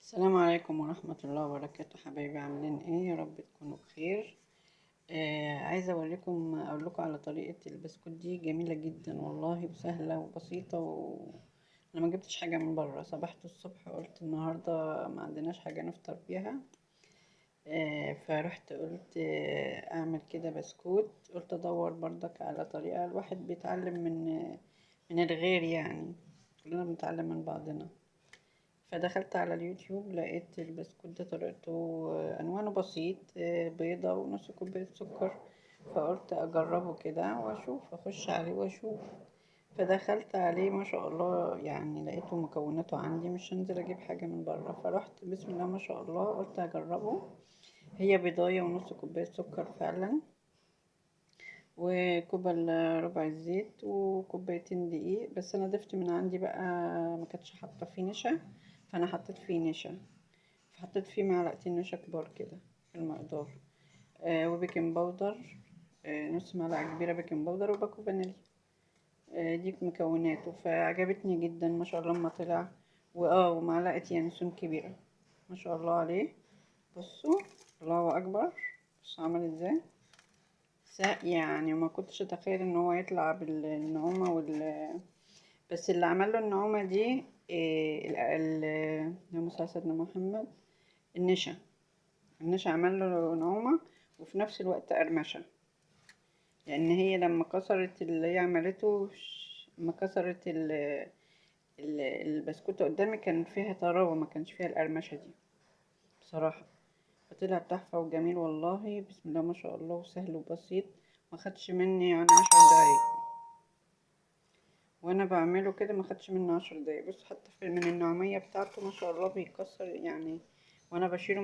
السلام عليكم ورحمة الله وبركاته. حبايبي عاملين ايه؟ يا رب تكونوا بخير. عايزة اقول لكم على طريقة البسكوت دي، جميلة جدا والله وسهلة وبسيطة انا ما جبتش حاجة من بره. صبحت الصبح قلت النهاردة ما عندناش حاجة نفطر بيها. فرحت قلت اعمل كده بسكوت. قلت ادور برضك على طريقة، الواحد بيتعلم من الغير يعني، كلنا بنتعلم من بعضنا. فدخلت على اليوتيوب لقيت البسكوت ده طريقته ألوانه بسيط، بيضة ونص كوباية سكر. فقلت أجربه كده وأشوف، أخش عليه وأشوف. فدخلت عليه ما شاء الله، يعني لقيته مكوناته عندي، مش هنزل أجيب حاجة من بره. فرحت بسم الله ما شاء الله قلت أجربه. هي بيضاية ونص كوباية سكر فعلا، وكوبا إلا ربع الزيت وكوبايتين دقيق. بس انا ضفت من عندي بقى، ما كانتش حاطه فيه نشا، فانا حطيت فيه نشا. فحطيت فيه معلقتين نشا كبار كده في المقدار. وبيكنج باودر، نص معلقه كبيره بيكنج باودر، وباكو فانيليا. دي مكوناته. فعجبتني جدا ما شاء الله لما طلع. ومعلقه ينسون كبيره ما شاء الله عليه. بصوا، الله اكبر. بصوا عمل ازاي. يعني ما كنتش اتخيل ان هو يطلع بالنعومة بس اللي عمل له النعومة دي اللهم صل على سيدنا محمد. النشا. النشا عمل له نعومة، وفي نفس الوقت قرمشة. لان هي لما كسرت اللي هي عملته، لما كسرت البسكوتة قدامي كان فيها طراوة، ما كانش فيها القرمشة دي بصراحة. فطلع تحفة وجميل والله، بسم الله ما شاء الله، وسهل وبسيط. ما خدش مني يعني 10 دقايق. وانا بعمله كده ما خدش منه 10 دقايق. بص، حتى في من النعومية بتاعته ما شاء الله بيكسر يعني. وانا بشيله